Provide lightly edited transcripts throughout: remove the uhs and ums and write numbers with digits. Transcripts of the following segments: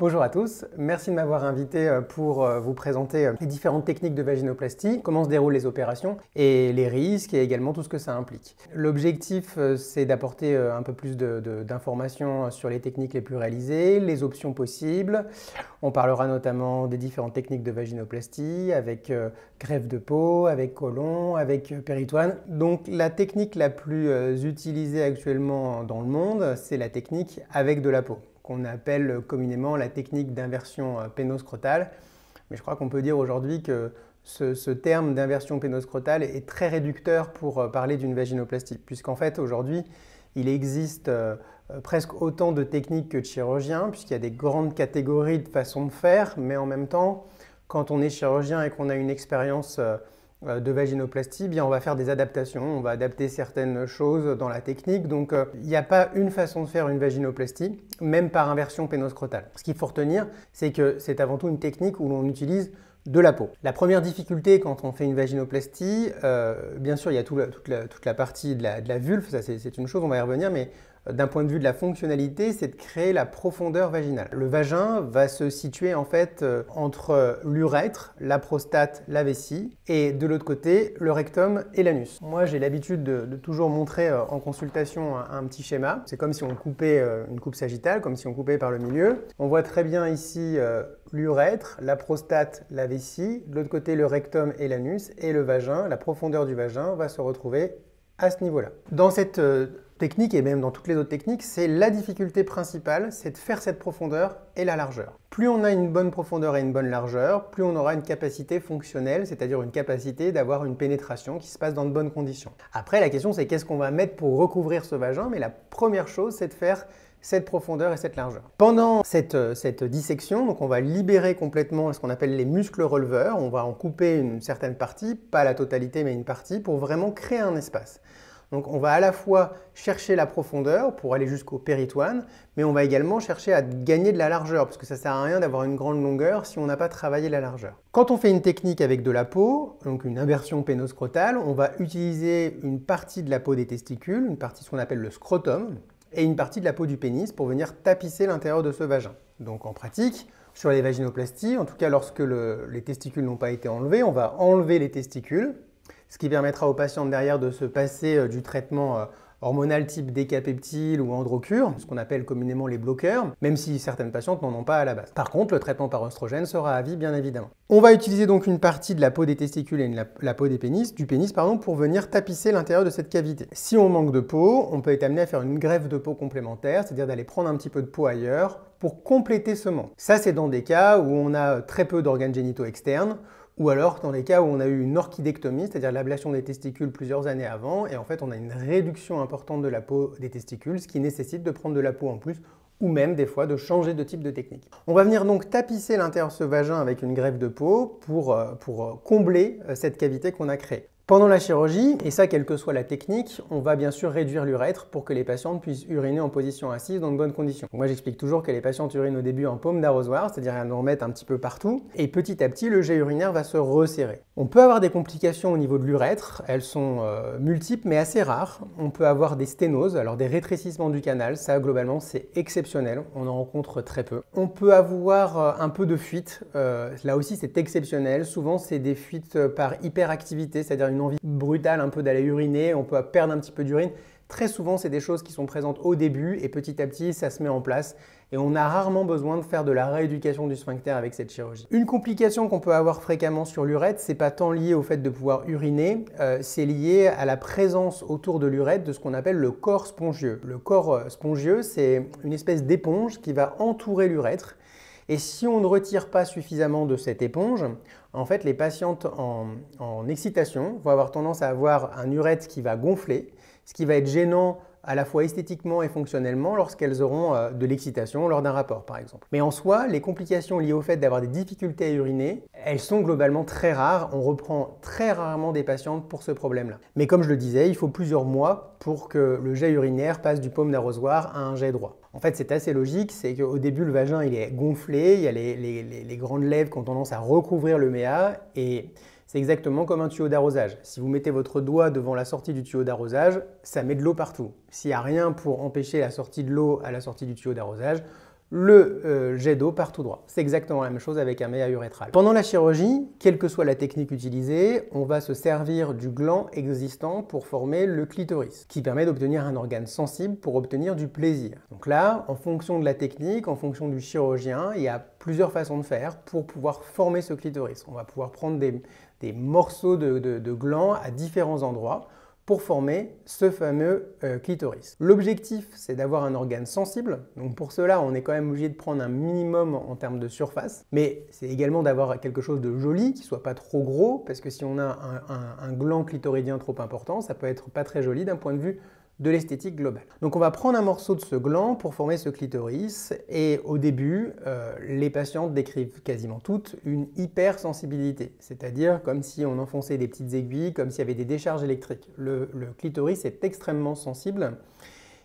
Bonjour à tous, merci de m'avoir invité pour vous présenter les différentes techniques de vaginoplastie, comment se déroulent les opérations et les risques et également tout ce que ça implique. L'objectif c'est d'apporter un peu plus d'informations sur les techniques les plus réalisées, les options possibles. On parlera notamment des différentes techniques de vaginoplastie avec greffe de peau, avec côlon, avec péritoine. Donc la technique la plus utilisée actuellement dans le monde, c'est la technique avec de la peau, qu'on appelle communément la technique d'inversion pénoscrotale. Mais je crois qu'on peut dire aujourd'hui que ce terme d'inversion pénoscrotale est très réducteur pour parler d'une vaginoplastie, puisqu'en fait aujourd'hui il existe presque autant de techniques que de chirurgiens, puisqu'il y a des grandes catégories de façons de faire, mais en même temps, quand on est chirurgien et qu'on a une expérience de vaginoplastie, bien on va faire des adaptations, on va adapter certaines choses dans la technique. Donc il n'y a pas une façon de faire une vaginoplastie, même par inversion pénoscrotale. Ce qu'il faut retenir, c'est que c'est avant tout une technique où l'on utilise de la peau. La première difficulté quand on fait une vaginoplastie, bien sûr il y a toute la partie de la vulve, ça c'est une chose, on va y revenir, mais d'un point de vue de la fonctionnalité, c'est de créer la profondeur vaginale. Le vagin va se situer en fait entre l'urètre, la prostate, la vessie, et de l'autre côté, le rectum et l'anus. Moi, j'ai l'habitude de toujours montrer en consultation un petit schéma. C'est comme si on coupait une coupe sagittale, comme si on coupait par le milieu. On voit très bien ici l'urètre, la prostate, la vessie, de l'autre côté, le rectum et l'anus, et le vagin, la profondeur du vagin va se retrouver à ce niveau-là. Dans cette technique, et même dans toutes les autres techniques, c'est la difficulté principale, c'est de faire cette profondeur et la largeur. Plus on a une bonne profondeur et une bonne largeur, plus on aura une capacité fonctionnelle, c'est-à-dire une capacité d'avoir une pénétration qui se passe dans de bonnes conditions. Après, la question c'est qu'est-ce qu'on va mettre pour recouvrir ce vagin, mais la première chose c'est de faire cette profondeur et cette largeur. Pendant cette dissection, donc on va libérer complètement ce qu'on appelle les muscles releveurs, on va en couper une certaine partie, pas la totalité mais une partie, pour vraiment créer un espace. Donc on va à la fois chercher la profondeur pour aller jusqu'au péritoine, mais on va également chercher à gagner de la largeur, parce que ça ne sert à rien d'avoir une grande longueur si on n'a pas travaillé la largeur. Quand on fait une technique avec de la peau, donc une inversion pénoscrotale, on va utiliser une partie de la peau des testicules, une partie de ce qu'on appelle le scrotum, et une partie de la peau du pénis pour venir tapisser l'intérieur de ce vagin. Donc en pratique, sur les vaginoplasties, en tout cas lorsque les testicules n'ont pas été enlevés, on va enlever les testicules, ce qui permettra aux patientes derrière de se passer du traitement hormonal type décapeptile ou androcure, ce qu'on appelle communément les bloqueurs, même si certaines patientes n'en ont pas à la base. Par contre, le traitement par oestrogène sera à vie, bien évidemment. On va utiliser donc une partie de la peau des testicules et la peau du pénis, pour venir tapisser l'intérieur de cette cavité. Si on manque de peau, on peut être amené à faire une greffe de peau complémentaire, c'est-à-dire d'aller prendre un petit peu de peau ailleurs pour compléter ce manque. Ça, c'est dans des cas où on a très peu d'organes génitaux externes, ou alors dans les cas où on a eu une orchidectomie, c'est-à-dire l'ablation des testicules plusieurs années avant, et en fait on a une réduction importante de la peau des testicules, ce qui nécessite de prendre de la peau en plus, ou même des fois de changer de type de technique. On va venir donc tapisser l'intérieur de ce vagin avec une greffe de peau pour combler cette cavité qu'on a créée. Pendant la chirurgie, et ça quelle que soit la technique, on va bien sûr réduire l'urètre pour que les patientes puissent uriner en position assise dans de bonnes conditions. Moi j'explique toujours que les patientes urinent au début en paume d'arrosoir, c'est-à-dire elles en mettent un petit peu partout, et petit à petit le jet urinaire va se resserrer. On peut avoir des complications au niveau de l'urètre, elles sont multiples mais assez rares. On peut avoir des sténoses, alors des rétrécissements du canal, ça globalement c'est exceptionnel, on en rencontre très peu. On peut avoir un peu de fuite, là aussi c'est exceptionnel, souvent c'est des fuites par hyperactivité, c'est-à-dire une envie brutale un peu d'aller uriner, on peut perdre un petit peu d'urine. Très souvent, c'est des choses qui sont présentes au début et petit à petit, ça se met en place et on a rarement besoin de faire de la rééducation du sphincter avec cette chirurgie. Une complication qu'on peut avoir fréquemment sur l'urètre, c'est pas tant lié au fait de pouvoir uriner, c'est lié à la présence autour de l'urètre de ce qu'on appelle le corps spongieux. Le corps spongieux, c'est une espèce d'éponge qui va entourer l'urètre. Et si on ne retire pas suffisamment de cette éponge, en fait, les patientes en excitation vont avoir tendance à avoir un urètre qui va gonfler, ce qui va être gênant à la fois esthétiquement et fonctionnellement lorsqu'elles auront de l'excitation lors d'un rapport, par exemple. Mais en soi, les complications liées au fait d'avoir des difficultés à uriner, elles sont globalement très rares. On reprend très rarement des patientes pour ce problème-là. Mais comme je le disais, il faut plusieurs mois pour que le jet urinaire passe du paume d'arrosoir à un jet droit. En fait, c'est assez logique, c'est qu'au début, le vagin il est gonflé, il y a les grandes lèvres qui ont tendance à recouvrir le méa, et c'est exactement comme un tuyau d'arrosage. Si vous mettez votre doigt devant la sortie du tuyau d'arrosage, ça met de l'eau partout. S'il n'y a rien pour empêcher la sortie de l'eau à la sortie du tuyau d'arrosage, le jet d'eau part tout droit. C'est exactement la même chose avec un méa urétral. Pendant la chirurgie, quelle que soit la technique utilisée, on va se servir du gland existant pour former le clitoris, qui permet d'obtenir un organe sensible pour obtenir du plaisir. Donc là, en fonction de la technique, en fonction du chirurgien, il y a plusieurs façons de faire pour pouvoir former ce clitoris. On va pouvoir prendre des morceaux de gland à différents endroits pour former ce fameux clitoris. L'objectif, c'est d'avoir un organe sensible. Donc pour cela, on est quand même obligé de prendre un minimum en termes de surface. Mais c'est également d'avoir quelque chose de joli, qui ne soit pas trop gros, parce que si on a un gland clitoridien trop important, ça peut être pas très joli d'un point de vue de l'esthétique globale. Donc on va prendre un morceau de ce gland pour former ce clitoris et au début, les patientes décrivent quasiment toutes une hypersensibilité, c'est-à-dire comme si on enfonçait des petites aiguilles, comme s'il y avait des décharges électriques. Le clitoris est extrêmement sensible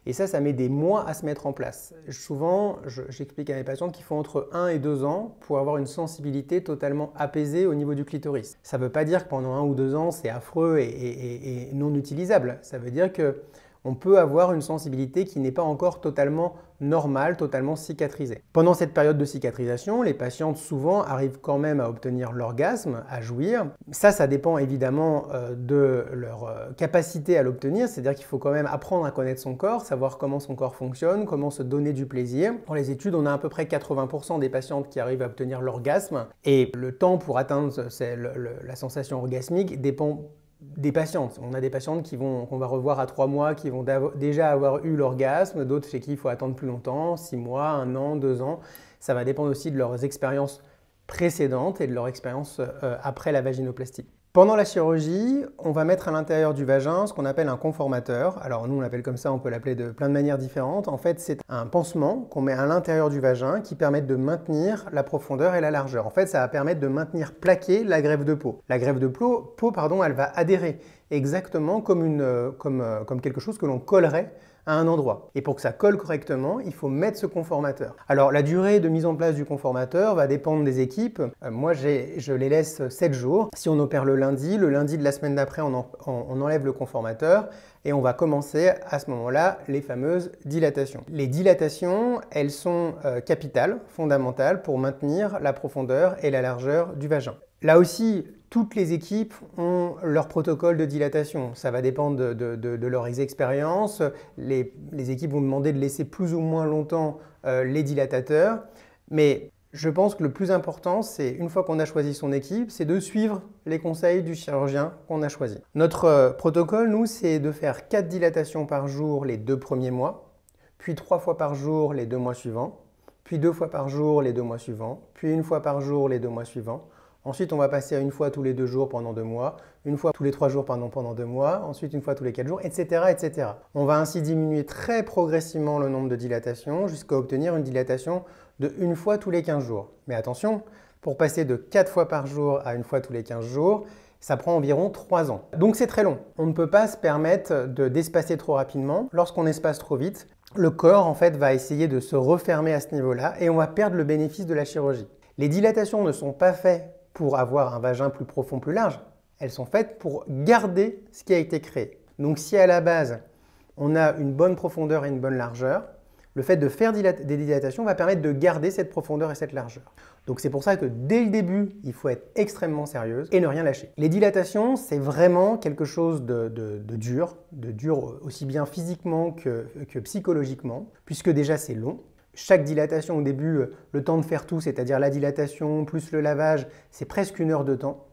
et ça met des mois à se mettre en place. Souvent, j'explique à mes patientes qu'il faut entre 1 et 2 ans pour avoir une sensibilité totalement apaisée au niveau du clitoris. Ça ne veut pas dire que pendant 1 ou 2 ans, c'est affreux et non utilisable. Ça veut dire que on peut avoir une sensibilité qui n'est pas encore totalement normale, totalement cicatrisée. Pendant cette période de cicatrisation, les patientes souvent arrivent quand même à obtenir l'orgasme, à jouir. Ça dépend évidemment de leur capacité à l'obtenir, c'est-à-dire qu'il faut quand même apprendre à connaître son corps, savoir comment son corps fonctionne, comment se donner du plaisir. Dans les études, on a à peu près 80% des patientes qui arrivent à obtenir l'orgasme et le temps pour atteindre la sensation orgasmique dépend des patientes. On a des patientes qu'on va revoir à 3 mois, qui vont déjà avoir eu l'orgasme, d'autres chez qui il faut attendre plus longtemps, 6 mois, 1 an, 2 ans. Ça va dépendre aussi de leurs expériences précédentes et de leur expérience après la vaginoplastie. Pendant la chirurgie, on va mettre à l'intérieur du vagin ce qu'on appelle un conformateur. Alors nous on l'appelle comme ça, on peut l'appeler de plein de manières différentes. En fait, c'est un pansement qu'on met à l'intérieur du vagin qui permet de maintenir la profondeur et la largeur. En fait, ça va permettre de maintenir plaquée la greffe de peau. La greffe de peau, elle va adhérer exactement comme quelque chose que l'on collerait à un endroit. Et pour que ça colle correctement, il faut mettre ce conformateur. Alors la durée de mise en place du conformateur va dépendre des équipes. Moi, je les laisse 7 jours. Si on opère le lundi de la semaine d'après, on enlève le conformateur et on va commencer à ce moment-là les fameuses dilatations. Les dilatations, elles sont capitales, fondamentales pour maintenir la profondeur et la largeur du vagin. Là aussi, toutes les équipes ont leur protocole de dilatation. Ça va dépendre de leurs expériences. Les équipes vont demander de laisser plus ou moins longtemps les dilatateurs. Mais je pense que le plus important, c'est une fois qu'on a choisi son équipe, c'est de suivre les conseils du chirurgien qu'on a choisi. Notre protocole, nous, c'est de faire 4 dilatations par jour les 2 premiers mois, puis 3 fois par jour les 2 mois suivants, puis 2 fois par jour les 2 mois suivants, puis 1 fois par jour les 2 mois suivants. Ensuite, on va passer à 1 fois tous les 2 jours pendant 2 mois, 1 fois tous les 3 jours pendant 2 mois, ensuite 1 fois tous les 4 jours, etc., etc. On va ainsi diminuer très progressivement le nombre de dilatations jusqu'à obtenir une dilatation de 1 fois tous les 15 jours. Mais attention, pour passer de 4 fois par jour à 1 fois tous les 15 jours, ça prend environ 3 ans. Donc c'est très long. On ne peut pas se permettre d'espacer trop rapidement. Lorsqu'on espace trop vite, le corps en fait va essayer de se refermer à ce niveau-là et on va perdre le bénéfice de la chirurgie. Les dilatations ne sont pas faites pour avoir un vagin plus profond, plus large. Elles sont faites pour garder ce qui a été créé. Donc si à la base, on a une bonne profondeur et une bonne largeur, le fait de faire des dilatations va permettre de garder cette profondeur et cette largeur. Donc c'est pour ça que dès le début, il faut être extrêmement sérieuse et ne rien lâcher. Les dilatations, c'est vraiment quelque chose de dur aussi bien physiquement que psychologiquement, puisque déjà c'est long. Chaque dilatation au début, le temps de faire tout, c'est-à-dire la dilatation plus le lavage, c'est presque 1 heure de temps.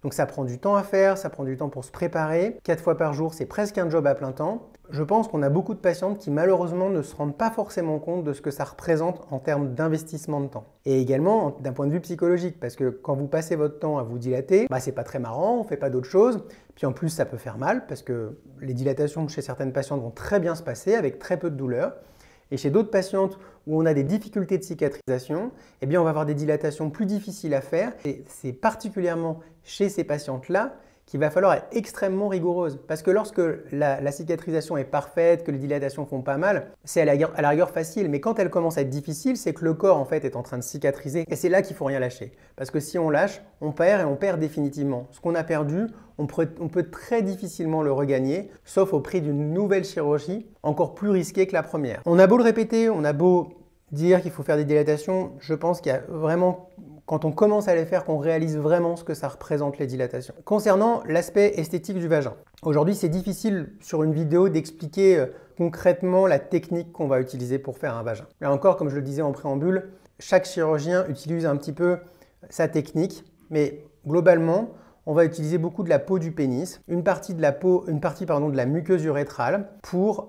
Donc ça prend du temps à faire, ça prend du temps pour se préparer. 4 fois par jour, c'est presque un job à plein temps. Je pense qu'on a beaucoup de patientes qui malheureusement ne se rendent pas forcément compte de ce que ça représente en termes d'investissement de temps. Et également d'un point de vue psychologique, parce que quand vous passez votre temps à vous dilater, c'est pas très marrant, on ne fait pas d'autre chose. Puis en plus, ça peut faire mal, parce que les dilatations chez certaines patientes vont très bien se passer avec très peu de douleur. Et chez d'autres patientes où on a des difficultés de cicatrisation, eh bien on va avoir des dilatations plus difficiles à faire. Et c'est particulièrement chez ces patientes-là qu'il va falloir être extrêmement rigoureuse. Parce que lorsque la cicatrisation est parfaite, que les dilatations font pas mal, c'est à la rigueur facile. Mais quand elle commence à être difficile, c'est que le corps en fait est en train de cicatriser. Et c'est là qu'il ne faut rien lâcher. Parce que si on lâche, on perd et on perd définitivement. Ce qu'on a perdu, on peut très difficilement le regagner, sauf au prix d'une nouvelle chirurgie encore plus risquée que la première. On a beau le répéter, on a beau dire qu'il faut faire des dilatations, je pense qu'il y a vraiment, quand on commence à les faire, qu'on réalise vraiment ce que ça représente les dilatations. Concernant l'aspect esthétique du vagin, aujourd'hui c'est difficile sur une vidéo d'expliquer concrètement la technique qu'on va utiliser pour faire un vagin. Là encore, comme je le disais en préambule, chaque chirurgien utilise un petit peu sa technique, mais globalement, on va utiliser beaucoup de la peau du pénis, une partie de la muqueuse urétrale pour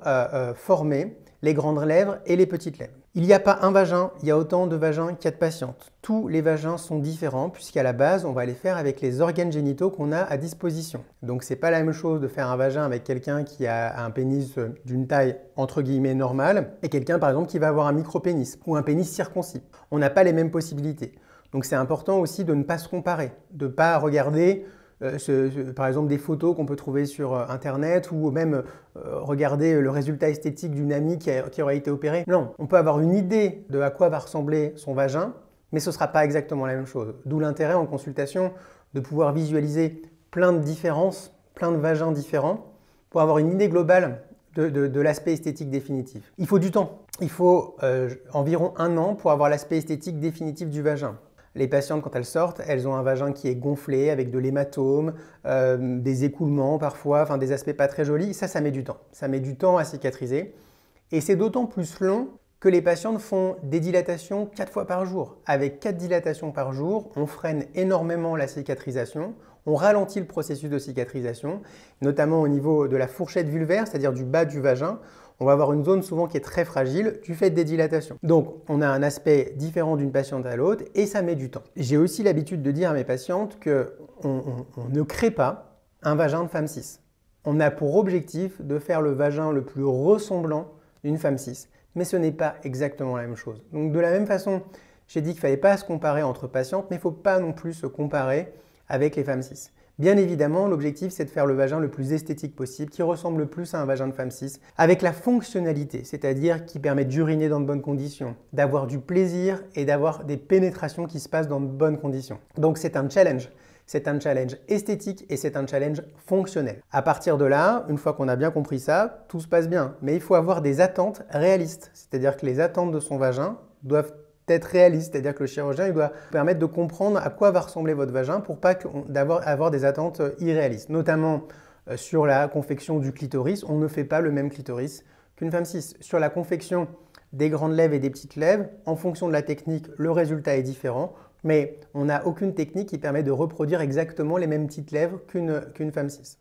former les grandes lèvres et les petites lèvres. Il n'y a pas un vagin, il y a autant de vagins qu'il y a de patientes. Tous les vagins sont différents puisqu'à la base, on va les faire avec les organes génitaux qu'on a à disposition. Donc c'est pas la même chose de faire un vagin avec quelqu'un qui a un pénis d'une taille entre guillemets normale et quelqu'un par exemple qui va avoir un micro-pénis ou un pénis circoncis. On n'a pas les mêmes possibilités. Donc c'est important aussi de ne pas se comparer, de ne pas regarder par exemple des photos qu'on peut trouver sur internet ou même regarder le résultat esthétique d'une amie qui aurait été opérée. Non, on peut avoir une idée de à quoi va ressembler son vagin, mais ce ne sera pas exactement la même chose. D'où l'intérêt en consultation de pouvoir visualiser plein de différences, plein de vagins différents pour avoir une idée globale de l'aspect esthétique définitif. Il faut du temps. Il faut environ 1 an pour avoir l'aspect esthétique définitif du vagin. Les patientes, quand elles sortent, elles ont un vagin qui est gonflé avec de l'hématome, des écoulements parfois, enfin des aspects pas très jolis. Ça met du temps. Ça met du temps à cicatriser. Et c'est d'autant plus long que les patientes font des dilatations 4 fois par jour. Avec 4 dilatations par jour, on freine énormément la cicatrisation, on ralentit le processus de cicatrisation, notamment au niveau de la fourchette vulvaire, c'est-à-dire du bas du vagin. On va avoir une zone souvent qui est très fragile du fait des dilatations. Donc, on a un aspect différent d'une patiente à l'autre et ça met du temps. J'ai aussi l'habitude de dire à mes patientes qu'on ne crée pas un vagin de femme cis. On a pour objectif de faire le vagin le plus ressemblant d'une femme cis. Mais ce n'est pas exactement la même chose. Donc, de la même façon, j'ai dit qu'il ne fallait pas se comparer entre patientes, mais il ne faut pas non plus se comparer avec les femmes cis. Bien évidemment, l'objectif, c'est de faire le vagin le plus esthétique possible, qui ressemble le plus à un vagin de femme cis, avec la fonctionnalité, c'est-à-dire qui permet d'uriner dans de bonnes conditions, d'avoir du plaisir et d'avoir des pénétrations qui se passent dans de bonnes conditions. Donc c'est un challenge. C'est un challenge esthétique et c'est un challenge fonctionnel. À partir de là, une fois qu'on a bien compris ça, tout se passe bien. Mais il faut avoir des attentes réalistes, c'est-à-dire que les attentes de son vagin doivent être réaliste, c'est-à-dire que le chirurgien il doit permettre de comprendre à quoi va ressembler votre vagin pour pas avoir des attentes irréalistes. Notamment sur la confection du clitoris, on ne fait pas le même clitoris qu'une femme cis. Sur la confection des grandes lèvres et des petites lèvres, en fonction de la technique, le résultat est différent, mais on n'a aucune technique qui permet de reproduire exactement les mêmes petites lèvres qu'une femme cis.